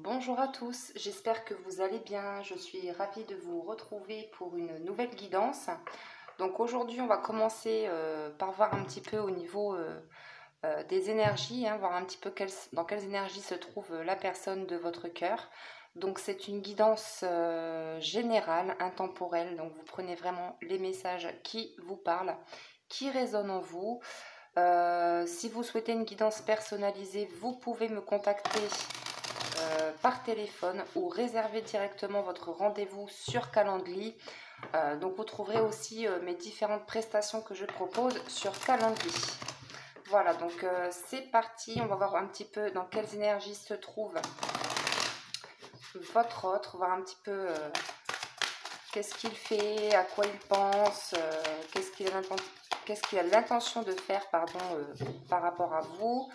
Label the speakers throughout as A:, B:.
A: Bonjour à tous, j'espère que vous allez bien. Je suis ravie de vous retrouver pour une nouvelle guidance. Donc aujourd'hui, on va commencer par voir un petit peu au niveau des énergies, voir un petit peu dans quelles énergies se trouve la personne de votre cœur. Donc c'est une guidance générale, intemporelle. Donc vous prenez vraiment les messages qui vous parlent, qui résonnent en vous. Si vous souhaitez une guidance personnalisée, vous pouvez me contacter par téléphone ou réserver directement votre rendez-vous sur Calendly. Donc vous trouverez aussi mes différentes prestations que je propose sur Calendly. Voilà, donc c'est parti. On va voir un petit peu dans quelles énergies se trouve votre autre, voir un petit peu qu'est-ce qu'il fait, à quoi il pense, qu'est-ce qu'il a l'intention de faire par rapport à vous.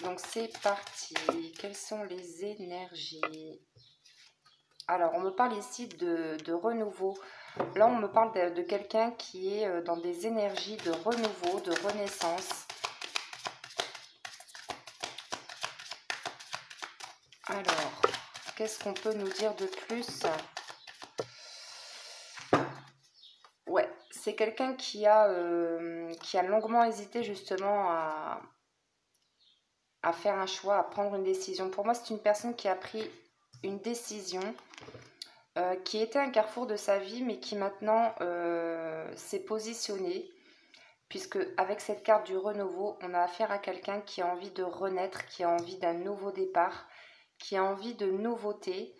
A: Donc c'est parti. Quelles sont les énergies? Alors on me parle ici de renouveau. Là on me parle de quelqu'un qui est dans des énergies de renouveau, de renaissance. Alors, qu'est-ce qu'on peut nous dire de plus? Ouais, c'est quelqu'un qui a longuement hésité justement à faire un choix, à prendre une décision. Pour moi, c'est une personne qui a pris une décision, qui était un carrefour de sa vie, mais qui maintenant s'est positionné, puisque avec cette carte du renouveau, on a affaire à quelqu'un qui a envie de renaître, qui a envie d'un nouveau départ, qui a envie de nouveauté.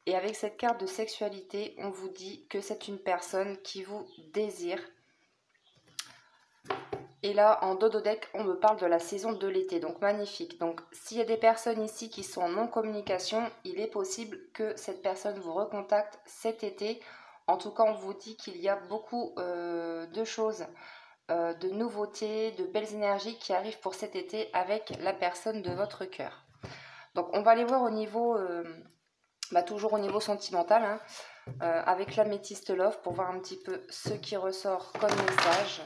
A: Et avec cette carte de sexualité, on vous dit que c'est une personne qui vous désire. Et là, en dododeck, on me parle de la saison de l'été, donc magnifique. Donc, s'il y a des personnes ici qui sont en non-communication, il est possible que cette personne vous recontacte cet été. En tout cas, on vous dit qu'il y a beaucoup de choses, de nouveautés, de belles énergies qui arrivent pour cet été avec la personne de votre cœur. Donc, on va aller voir au niveau, toujours au niveau sentimental, avec l'améthyste love pour voir un petit peu ce qui ressort comme message.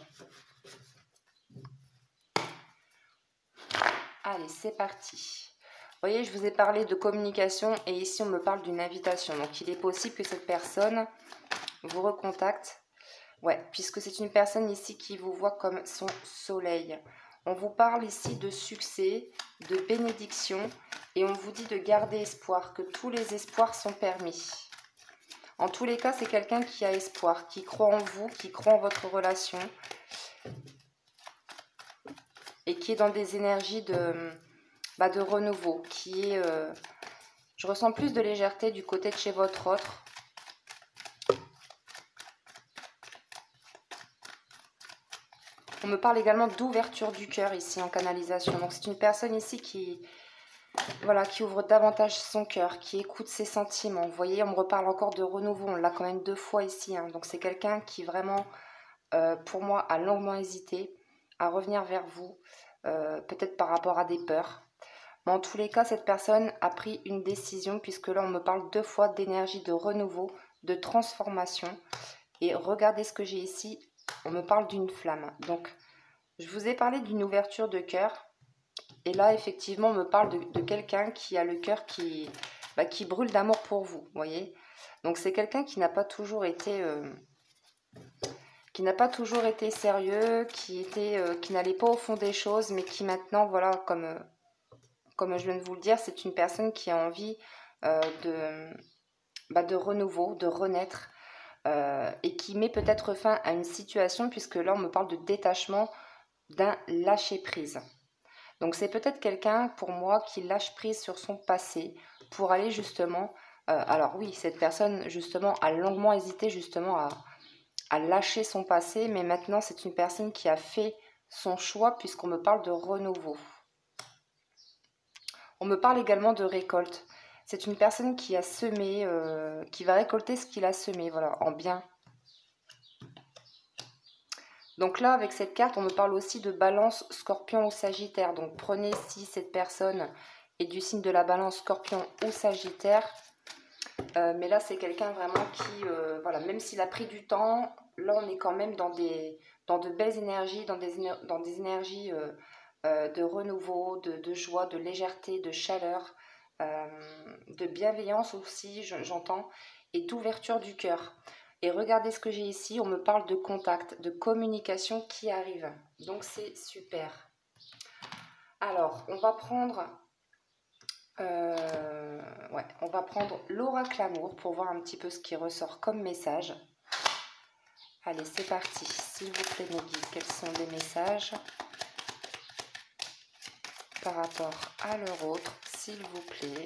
A: Allez, c'est parti. Vous voyez, je vous ai parlé de communication et ici on me parle d'une invitation. Donc il est possible que cette personne vous recontacte. Ouais, puisque c'est une personne ici qui vous voit comme son soleil. On vous parle ici de succès, de bénédiction et on vous dit de garder espoir, que tous les espoirs sont permis. En tous les cas, c'est quelqu'un qui a espoir, qui croit en vous, qui croit en votre relation et qui est dans des énergies de renouveau, qui est... je ressens plus de légèreté du côté de chez votre autre. On me parle également d'ouverture du cœur ici en canalisation. Donc c'est une personne ici qui ouvre davantage son cœur, qui écoute ses sentiments. Vous voyez, on me reparle encore de renouveau. On l'a quand même 2 fois ici. Donc c'est quelqu'un qui vraiment, pour moi, a longuement hésité à revenir vers vous. Peut-être par rapport à des peurs. Mais en tous les cas, cette personne a pris une décision puisque là, on me parle 2 fois d'énergie de renouveau, de transformation. Et regardez ce que j'ai ici. On me parle d'une flamme. Donc, je vous ai parlé d'une ouverture de cœur. Et là, effectivement, on me parle de quelqu'un qui a le cœur qui brûle d'amour pour vous. Vous voyez? Donc, c'est quelqu'un qui n'a pas toujours été... sérieux, qui n'allait pas au fond des choses, mais qui maintenant, voilà, comme je viens de vous le dire, c'est une personne qui a envie de renouveau, de renaître, et qui met peut-être fin à une situation, puisque là, on me parle de détachement, d'un lâcher-prise. Donc, c'est peut-être quelqu'un, pour moi, qui lâche prise sur son passé pour aller justement... alors oui, cette personne, justement, a longuement hésité, justement, à lâcher son passé, mais maintenant, c'est une personne qui a fait son choix, puisqu'on me parle de renouveau. On me parle également de récolte. C'est une personne qui a semé, qui va récolter ce qu'il a semé, voilà, en bien. Donc là, avec cette carte, on me parle aussi de balance, scorpion ou sagittaire. Donc prenez si cette personne est du signe de la balance, scorpion ou sagittaire. Mais là, c'est quelqu'un vraiment qui, même s'il a pris du temps, là, on est quand même dans de belles énergies, dans des énergies de renouveau, de joie, de légèreté, de chaleur. de bienveillance aussi, j'entends, et d'ouverture du cœur. Et regardez ce que j'ai ici, on me parle de contact, de communication qui arrive. Donc c'est super. Alors, on va prendre l'oracle amour pour voir un petit peu ce qui ressort comme message. Allez, c'est parti. S'il vous plaît, mes guides, quels sont les messages par rapport à leur autre, s'il vous plaît.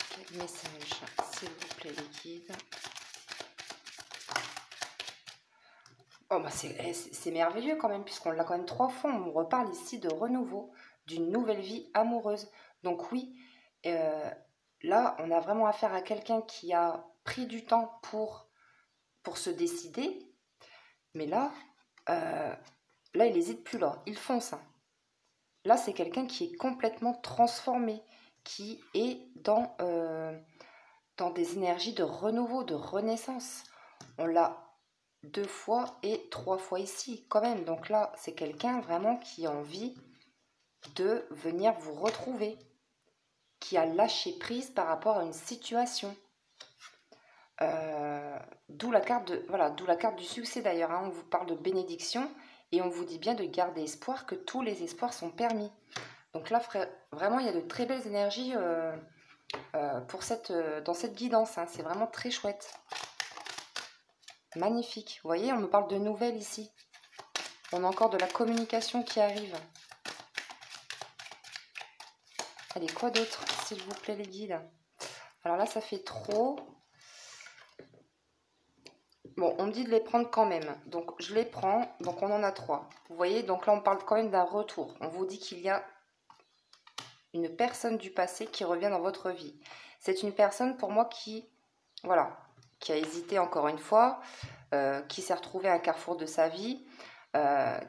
A: Quel message, s'il vous plaît, les guides. Oh, bah c'est merveilleux quand même, puisqu'on l'a quand même 3 fois. On reparle ici de renouveau, d'une nouvelle vie amoureuse. Donc oui, là, on a vraiment affaire à quelqu'un qui a pris du temps pour se décider. Mais là, il n'hésite plus là, il fonce. Là, c'est quelqu'un qui est complètement transformé, qui est dans des énergies de renouveau, de renaissance. On l'a 2 fois et 3 fois ici, quand même. Donc là, c'est quelqu'un vraiment qui a envie de venir vous retrouver, qui a lâché prise par rapport à une situation. D'où la carte du succès d'ailleurs. Hein. On vous parle de bénédiction et on vous dit bien de garder espoir, que tous les espoirs sont permis. Donc là, vraiment, il y a de très belles énergies dans cette guidance. Hein. C'est vraiment très chouette. Magnifique. Vous voyez, on me parle de nouvelles ici. On a encore de la communication qui arrive. Allez, quoi d'autre, s'il vous plaît, les guides? Alors là, ça fait trop. Bon, on me dit de les prendre quand même. Donc, je les prends. Donc, on en a 3. Vous voyez, donc là, on parle quand même d'un retour. On vous dit qu'il y a une personne du passé qui revient dans votre vie. C'est une personne, pour moi, qui a hésité encore une fois, qui s'est retrouvée à un carrefour de sa vie,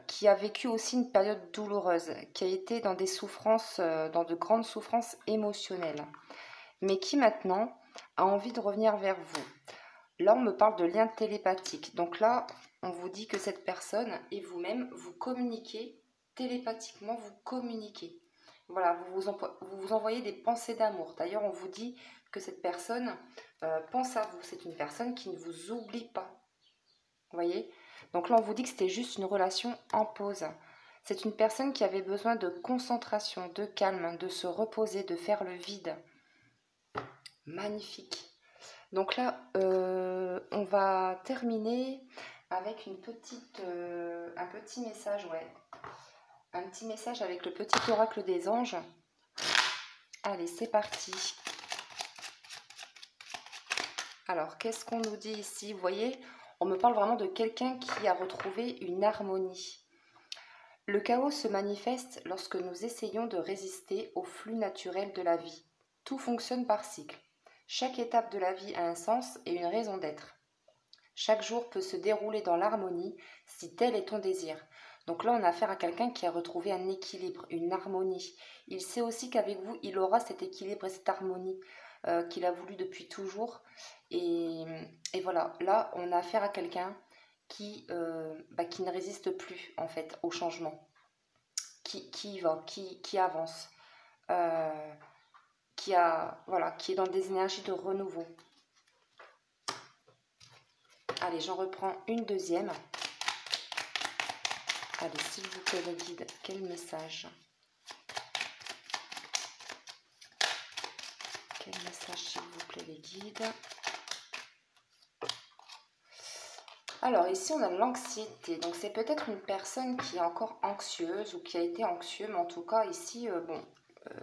A: qui a vécu aussi une période douloureuse, qui a été dans des souffrances, dans de grandes souffrances émotionnelles, mais qui maintenant a envie de revenir vers vous. Là, on me parle de lien télépathique. Donc là, on vous dit que cette personne et vous-même, vous communiquez télépathiquement, vous communiquez. Voilà, vous vous envoyez des pensées d'amour. D'ailleurs, on vous dit que cette personne pense à vous. C'est une personne qui ne vous oublie pas. Vous voyez? Donc là, on vous dit que c'était juste une relation en pause. C'est une personne qui avait besoin de concentration, de calme, de se reposer, de faire le vide. Magnifique. Donc là, on va terminer avec un petit message, ouais. Un petit message avec le petit oracle des anges. Allez, c'est parti. Alors, qu'est-ce qu'on nous dit ici? Vous voyez, on me parle vraiment de quelqu'un qui a retrouvé une harmonie. Le chaos se manifeste lorsque nous essayons de résister au flux naturel de la vie. Tout fonctionne par cycle. Chaque étape de la vie a un sens et une raison d'être. Chaque jour peut se dérouler dans l'harmonie si tel est ton désir. Donc là, on a affaire à quelqu'un qui a retrouvé un équilibre, une harmonie. Il sait aussi qu'avec vous, il aura cet équilibre et cette harmonie qu'il a voulu depuis toujours. Et voilà, là, on a affaire à quelqu'un qui ne résiste plus, en fait, au changement. Qui avance. Qui est dans des énergies de renouveau. Allez, j'en reprends une deuxième. Allez, s'il vous plaît, les guides, quel message? Quel message, s'il vous plaît, les guides? Alors, ici, on a l'anxiété. Donc, c'est peut-être une personne qui est encore anxieuse ou qui a été anxieux. Mais en tout cas, ici,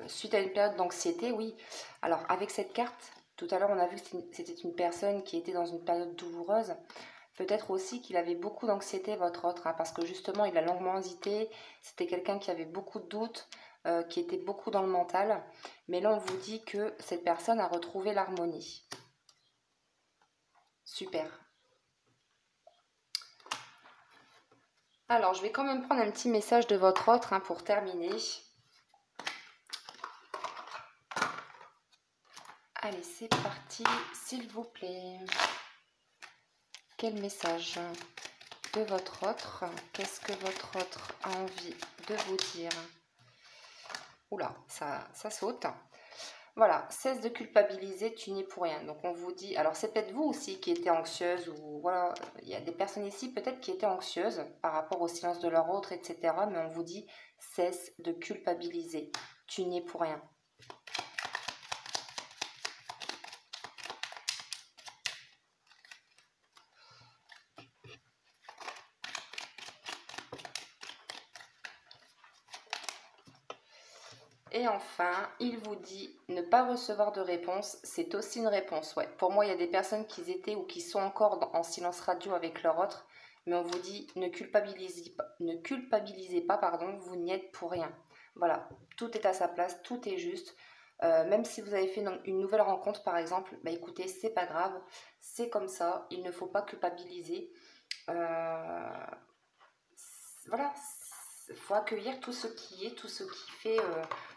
A: suite à une période d'anxiété, oui. Alors, avec cette carte, tout à l'heure, on a vu que c'était une personne qui était dans une période douloureuse. Peut-être aussi qu'il avait beaucoup d'anxiété, votre autre, hein, parce que justement, il a longuement hésité. C'était quelqu'un qui avait beaucoup de doutes, qui était beaucoup dans le mental. Mais là, on vous dit que cette personne a retrouvé l'harmonie. Super. Alors, je vais quand même prendre un petit message de votre autre hein, pour terminer. Allez, c'est parti, s'il vous plaît. Quel message de votre autre? Qu'est-ce que votre autre a envie de vous dire? Oula, ça saute. Voilà, cesse de culpabiliser, tu n'y es pour rien. Donc on vous dit, alors c'est peut-être vous aussi qui étiez anxieuse, ou voilà, il y a des personnes ici peut-être qui étaient anxieuses par rapport au silence de leur autre, etc. Mais on vous dit, cesse de culpabiliser, tu n'y es pour rien. Et enfin, il vous dit ne pas recevoir de réponse, c'est aussi une réponse. Ouais. Pour moi, il y a des personnes qui étaient ou qui sont encore en silence radio avec leur autre, mais on vous dit ne culpabilisez pas, pardon, vous n'y êtes pour rien. Voilà, tout est à sa place, tout est juste. Même si vous avez fait une nouvelle rencontre, par exemple, bah écoutez, c'est pas grave, c'est comme ça, il ne faut pas culpabiliser. Voilà, il faut accueillir tout ce qui est, tout ce qui fait,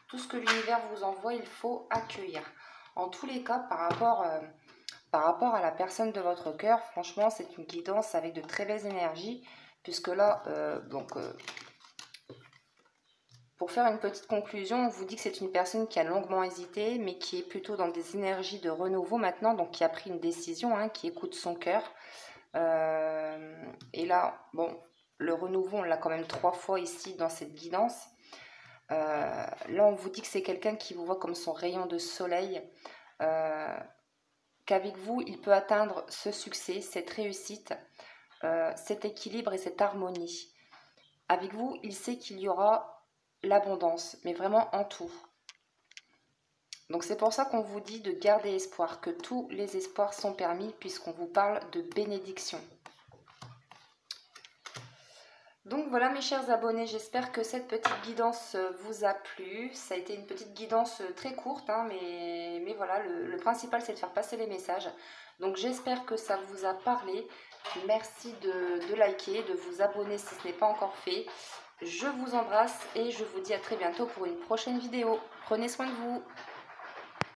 A: tout ce que l'univers vous envoie, il faut accueillir. En tous les cas, par rapport à la personne de votre cœur, franchement, c'est une guidance avec de très belles énergies, puisque là, pour faire une petite conclusion, on vous dit que c'est une personne qui a longuement hésité, mais qui est plutôt dans des énergies de renouveau maintenant, donc qui a pris une décision, hein, qui écoute son cœur. Et là, bon, le renouveau, on l'a quand même 3 fois ici dans cette guidance. Là, on vous dit que c'est quelqu'un qui vous voit comme son rayon de soleil, qu'avec vous, il peut atteindre ce succès, cette réussite, cet équilibre et cette harmonie. Avec vous, il sait qu'il y aura l'abondance, mais vraiment en tout. Donc c'est pour ça qu'on vous dit de garder espoir, que tous les espoirs sont permis puisqu'on vous parle de bénédiction. Donc voilà mes chers abonnés, j'espère que cette petite guidance vous a plu. Ça a été une petite guidance très courte, hein, mais voilà, le principal c'est de faire passer les messages. Donc j'espère que ça vous a parlé. Merci de liker, de vous abonner si ce n'est pas encore fait. Je vous embrasse et je vous dis à très bientôt pour une prochaine vidéo. Prenez soin de vous.